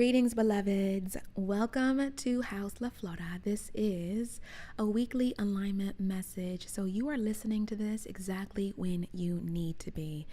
Greetings, beloveds. Welcome to House La Flora. This is a weekly alignment message. So you are listening to this exactly when you need to be.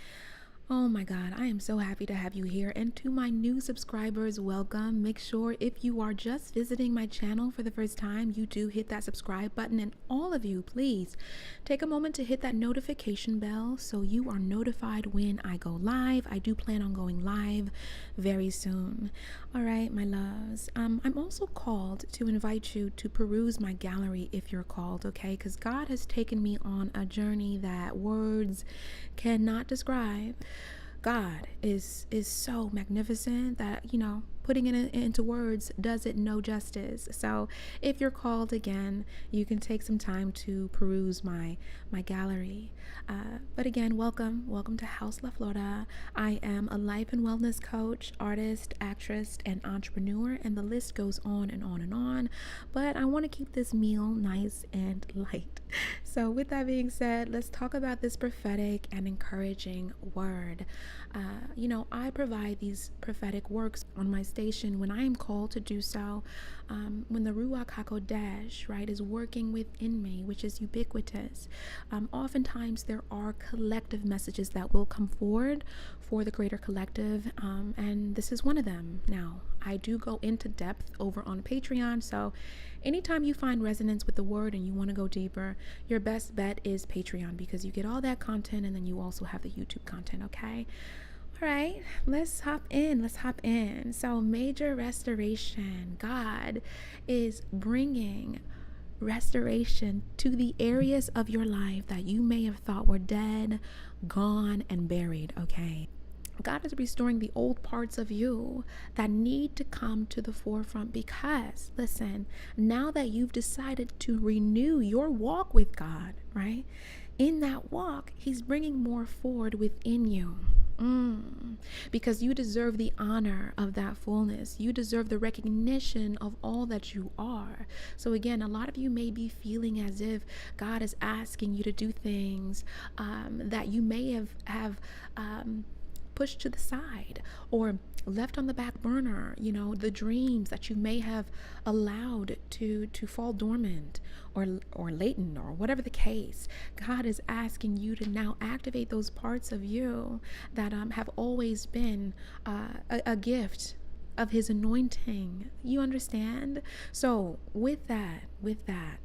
Oh my God, I am so happy to have you here. And to my new subscribers, welcome. Make sure if you are just visiting my channel for the first time, you do hit that subscribe button. And all of you, please take a moment to hit that notification bell so you are notified when I go live. I do plan on going live very soon. All right, my loves. I'm also called to invite you to peruse my gallery if you're called, okay? Because God has taken me on a journey that words cannot describe. God is so magnificent that, putting it into words does it no justice. So if you're called again, you can take some time to peruse my gallery. But again, welcome to House La Flora. I am a life and wellness coach, artist, actress, and entrepreneur, and the list goes on and on and on. But I want to keep this meal nice and light. So with that being said, let's talk about this prophetic and encouraging word. I provide these prophetic works on my station when I am called to do so, when the Ruach HaKodesh, right, is working within me, which is ubiquitous. Oftentimes there are collective messages that will come forward for the greater collective, and this is one of them. Now, I do go into depth over on Patreon, so anytime you find resonance with the word and you want to go deeper, your best bet is Patreon, because you get all that content and then you also have the YouTube content, okay? All right, let's hop in. So, major restoration. God is bringing restoration to the areas of your life that you may have thought were dead, gone, and buried, okay? God is restoring the old parts of you that need to come to the forefront because, listen, now that you've decided to renew your walk with God, right? In that walk, He's bringing more forward within you. Because you deserve the honor of that fullness. You deserve the recognition of all that you are. So again, a lot of you may be feeling as if God is asking you to do things that you may have pushed to the side or left on the back burner, the dreams that you may have allowed to fall dormant or latent or whatever the case. God is asking you to now activate those parts of you that have always been a gift of His anointing. You understand? So with that,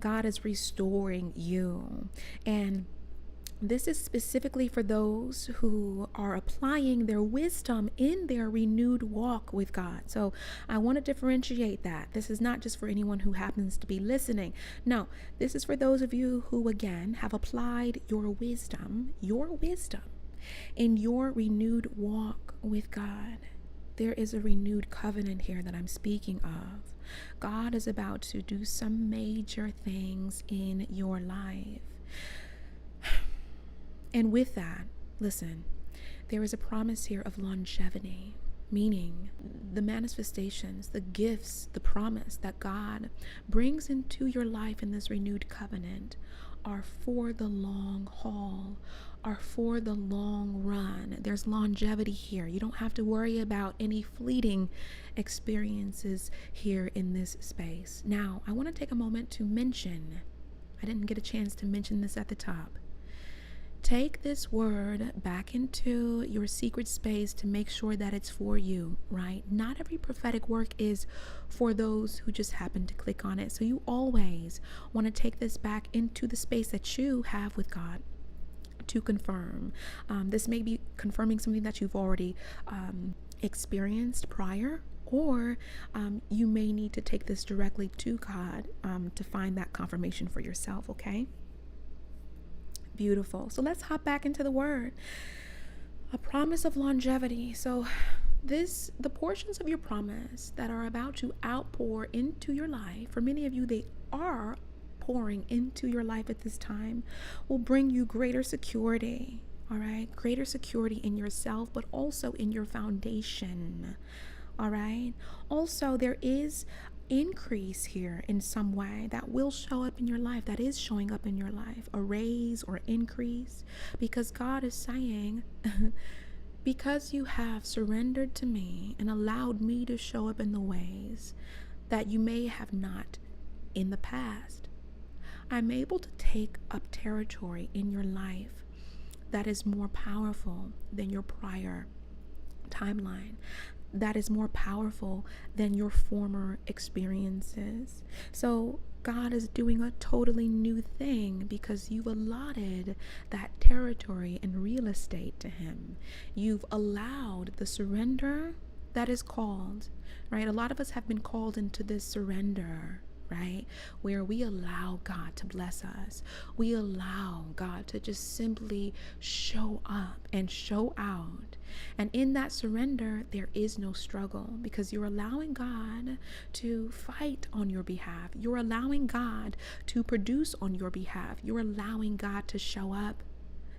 God is restoring you. And this is specifically for those who are applying their wisdom in their renewed walk with God. So I want to differentiate that. This is not just for anyone who happens to be listening. No, this is for those of you who, again, have applied your wisdom in your renewed walk with God. There is a renewed covenant here that I'm speaking of. God is about to do some major things in your life. And with that, listen, there is a promise here of longevity, meaning the manifestations, the gifts, the promise that God brings into your life in this renewed covenant are for the long haul, are for the long run. There's longevity here. You don't have to worry about any fleeting experiences here in this space. Now, I want to take a moment to mention, I didn't get a chance to mention this at the top. Take this word back into your secret space to make sure that it's for you, right? Not every prophetic work is for those who just happen to click on it. So you always want to take this back into the space that you have with God to confirm. This may be confirming something that you've already experienced prior, or you may need to take this directly to God to find that confirmation for yourself, okay? Beautiful. So let's hop back into the word. A promise of longevity. So the portions of your promise that are about to outpour into your life, for many of you, they are pouring into your life at this time, will bring you greater security. All right. Greater security in yourself, but also in your foundation. All right. Also, there is increase here in some way that will show up in your life, that is showing up in your life, a raise or increase, because God is saying Because you have surrendered to me and allowed me to show up in the ways that you may have not in the past, I'm able to take up territory in your life that is more powerful than your prior timeline, that is more powerful than your former experiences. So God is doing a totally new thing because you've allotted that territory and real estate to Him. You've allowed the surrender that is called, right? A lot of us have been called into this surrender, right? Where we allow God to bless us. We allow God to just simply show up and show out. And in that surrender, there is no struggle because you're allowing God to fight on your behalf. You're allowing God to produce on your behalf. You're allowing God to show up,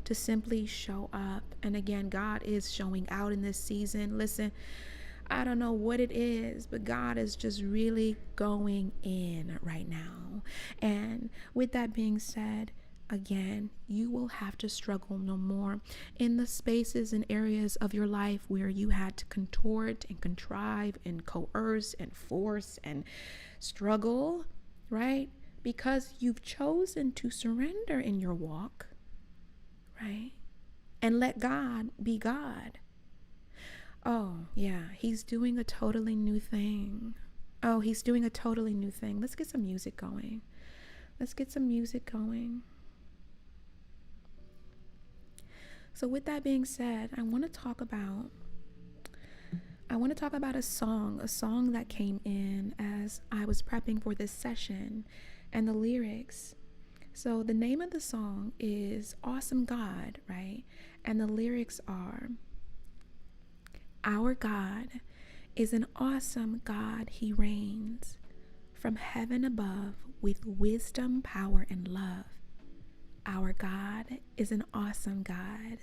to simply show up. And again, God is showing out in this season. Listen, I don't know what it is, but God is just really going in right now. And with that being said, again, you will have to struggle no more in the spaces and areas of your life where you had to contort and contrive and coerce and force and struggle, right? Because you've chosen to surrender in your walk, right? And let God be God. Oh, yeah, He's doing a totally new thing. Oh, He's doing a totally new thing. Let's get some music going. Let's get some music going. So with that being said, I want to talk about a song that came in as I was prepping for this session, and the lyrics. So the name of the song is Awesome God, right? And the lyrics are, our God is an awesome God. He reigns from heaven above with wisdom, power, and love. Our God is an awesome God.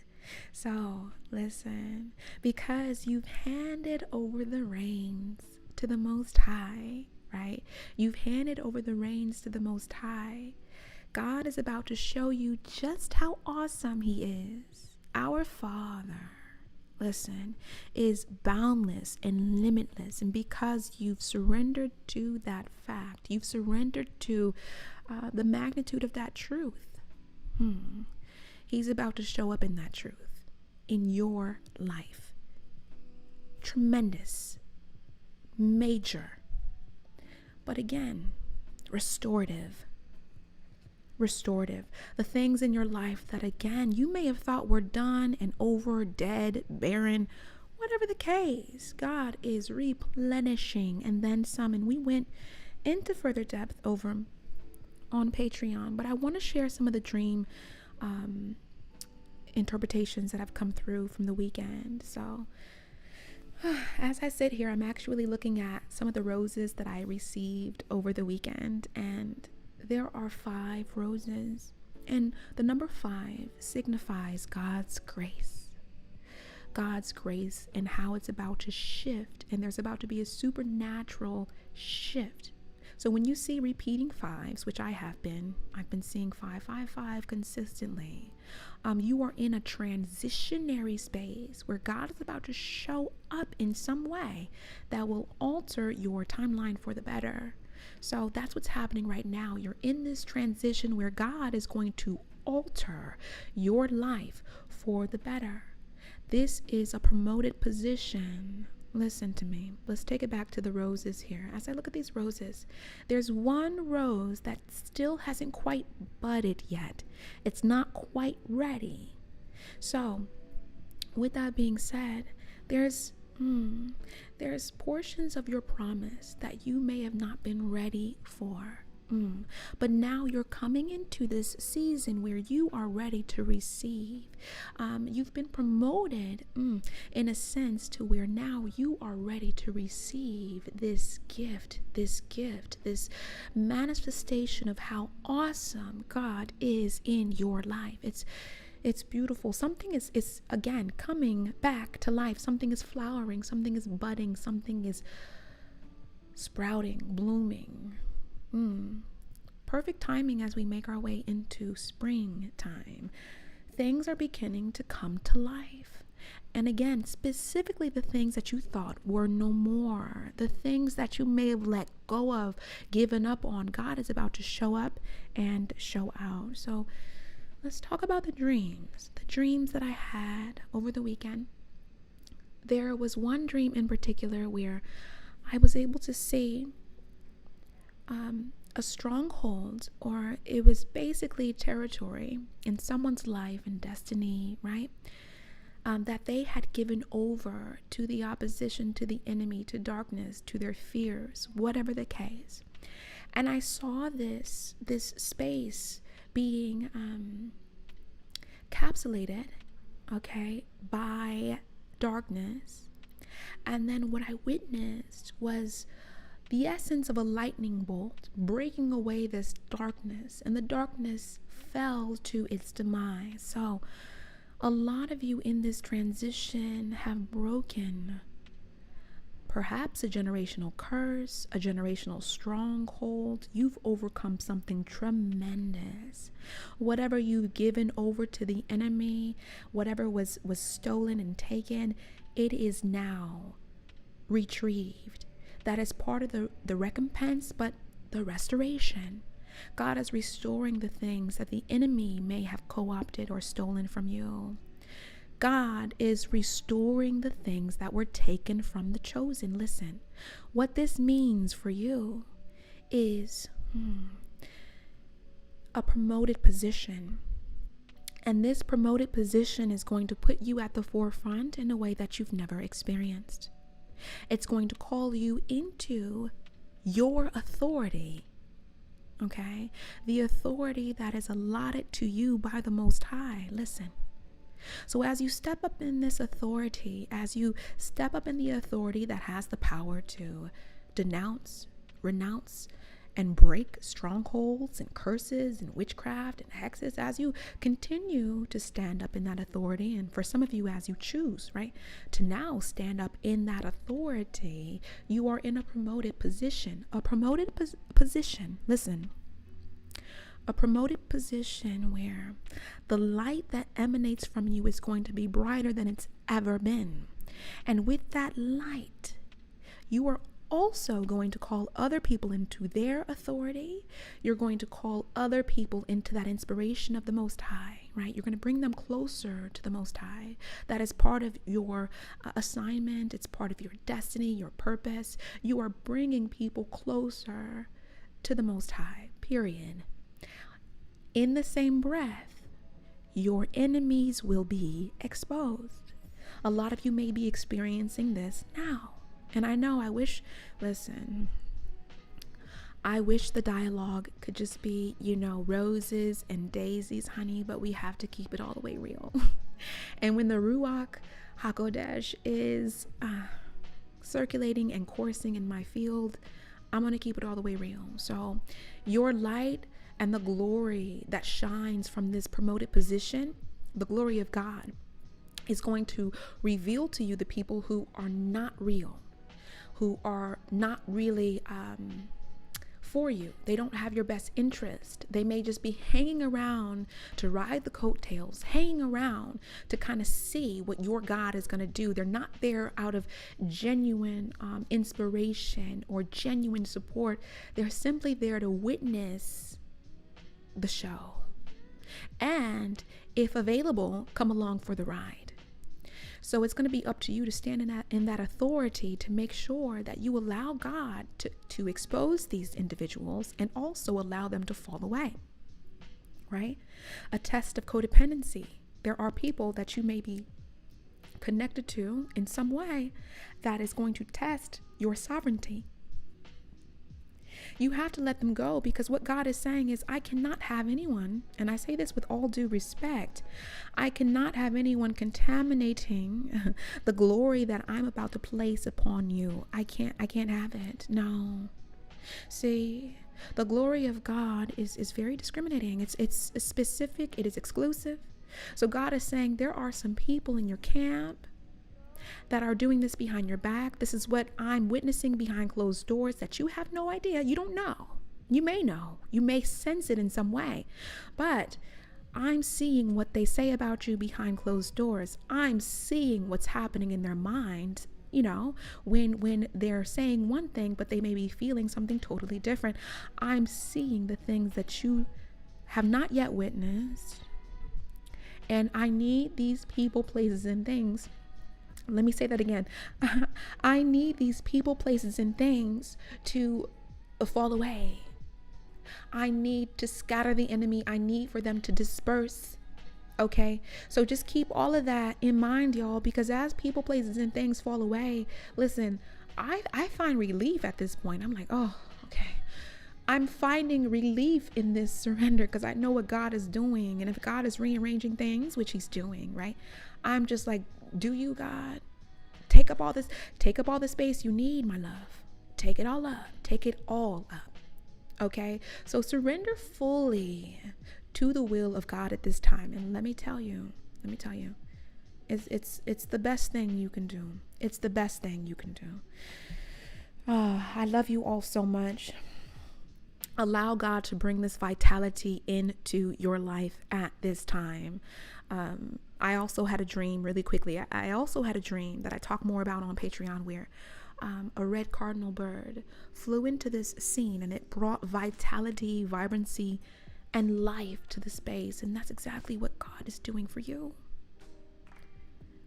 So listen, because you've handed over the reins to the Most High, right? You've handed over the reins to the Most High. God is about to show you just how awesome He is. Our Father, listen, is boundless and limitless. And because you've surrendered to that fact, you've surrendered to the magnitude of that truth, He's about to show up in that truth in your life. Tremendous, major, but again, restorative. The things in your life that, again, you may have thought were done and over, dead, barren, whatever the case, God is replenishing and then some. And we went into further depth over on Patreon, but I want to share some of the dream interpretations that have come through from the weekend. So as I sit here, I'm actually looking at some of the roses that I received over the weekend, and there are 5 roses, and the number 5 signifies God's grace. God's grace and how it's about to shift, and there's about to be a supernatural shift. So when you see repeating 5s, which I've been seeing 5, 5, 5 consistently, you are in a transitionary space where God is about to show up in some way that will alter your timeline for the better. So that's what's happening right now. You're in this transition where God is going to alter your life for the better. This is a promoted position. Listen to me. Let's take it back to the roses here. As I look at these roses, there's one rose that still hasn't quite budded yet. It's not quite ready. So, with that being said, there's portions of your promise that you may have not been ready for. But now you're coming into this season where you are ready to receive. You've been promoted in a sense to where now you are ready to receive this gift, this manifestation of how awesome God is in your life. It's beautiful. Something is again coming back to life. Something is flowering, something is budding, something is sprouting, blooming. Perfect timing as we make our way into springtime. Things are beginning to come to life. And again, specifically the things that you thought were no more, the things that you may have let go of, given up on, God is about to show up and show out. So let's talk about the dreams that I had over the weekend. There was one dream in particular where I was able to see a stronghold, or it was basically territory in someone's life and destiny, right? That they had given over to the opposition, to the enemy, to darkness, to their fears, whatever the case. And I saw this space being capsulated, okay, by darkness. And then what I witnessed was the essence of a lightning bolt breaking away this darkness, and the darkness fell to its demise. So a lot of you in this transition have broken perhaps a generational curse, a generational stronghold. You've overcome something tremendous. Whatever you've given over to the enemy, whatever was stolen and taken, it is now retrieved. That is part of the recompense, but the restoration. God is restoring the things that the enemy may have co-opted or stolen from you. God is restoring the things that were taken from the chosen. Listen, what this means for you is a promoted position. And this promoted position is going to put you at the forefront in a way that you've never experienced. It's going to call you into your authority. Okay? The authority that is allotted to you by the Most High. Listen. So as you step up in this authority, as you step up in the authority that has the power to denounce, renounce, and break strongholds and curses and witchcraft and hexes, as you continue to stand up in that authority, and for some of you, as you choose, right, to now stand up in that authority, you are in a promoted position. A promoted position, listen, a promoted position where the light that emanates from you is going to be brighter than it's ever been. And with that light, you are also going to call other people into their authority. You're going to call other people into that inspiration of the Most High, right? You're going to bring them closer to the Most High. That is part of your assignment. It's part of your destiny, your purpose. You are bringing people closer to the Most High, period. In the same breath, your enemies will be exposed. A lot of you may be experiencing this now. And I know, I wish the dialogue could just be, roses and daisies, honey, but we have to keep it all the way real. And when the Ruach HaKodesh is circulating and coursing in my field, I'm going to keep it all the way real. So your light and the glory that shines from this promoted position, the glory of God, is going to reveal to you the people who are not real, who are not really for you. They don't have your best interest. They may just be hanging around to ride the coattails, hanging around to kind of see what your God is going to do. They're not there out of genuine inspiration or genuine support. They're simply there to witness the show. And if available, come along for the ride. So it's going to be up to you to stand in that authority to make sure that you allow God to expose these individuals and also allow them to fall away, right? A test of codependency. There are people that you may be connected to in some way that is going to test your sovereignty. You have to let them go, because what God is saying is, I cannot have anyone, and I say this with all due respect, I cannot have anyone contaminating the glory that I'm about to place upon you. I can't have it. No. See, the glory of God is very discriminating. It's specific. It is exclusive. So God is saying, there are some people in your camp that are doing this behind your back. This is what I'm witnessing behind closed doors that you have no idea. You don't know. You may know. You may sense it in some way. But I'm seeing what they say about you behind closed doors. I'm seeing what's happening in their mind, when they're saying one thing, but they may be feeling something totally different. I'm seeing the things that you have not yet witnessed. And I need these people, places, and things. Let me say that again. I need these people, places, and things to fall away. I need to scatter the enemy. I need for them to disperse. Okay, so just keep all of that in mind, y'all, because as people, places, and things fall away, listen, I find relief at this point. I'm like, oh, okay. I'm finding relief in this surrender because I know what God is doing. And if God is rearranging things, which he's doing, right? I'm just like, do you, God? Take up all the space you need, my love. Take it all up. Take it all up. Okay, so surrender fully to the will of God at this time. And let me tell you, it's the best thing you can do. It's the best thing you can do. I love you all so much. Allow God to bring this vitality into your life at this time. I also had a dream really quickly. I also had a dream that I talk more about on Patreon where a red cardinal bird flew into this scene and it brought vitality, vibrancy, and life to the space. And that's exactly what God is doing for you.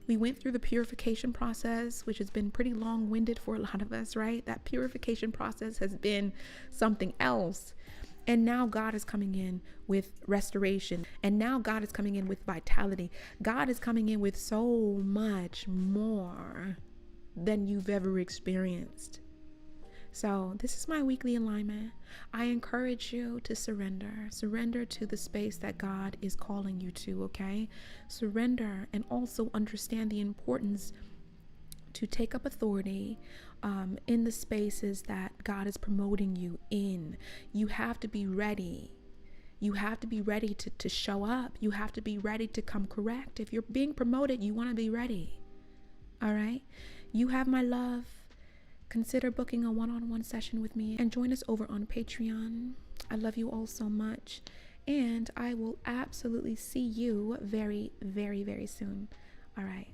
We went through the purification process, which has been pretty long-winded for a lot of us, right? That purification process has been something else. And now God is coming in with restoration. And now God is coming in with vitality. God is coming in with so much more than you've ever experienced. So this is my weekly alignment. I encourage you to surrender to the space that God is calling you to, okay? Surrender, and also understand the importance to take up authority in the spaces that God is promoting you in. You have to be ready. You have to be ready to show up. You have to be ready to come correct. If you're being promoted, you want to be ready. All right? You have my love. Consider booking a one-on-one session with me and join us over on Patreon. I love you all so much. And I will absolutely see you very, very, very soon. All right.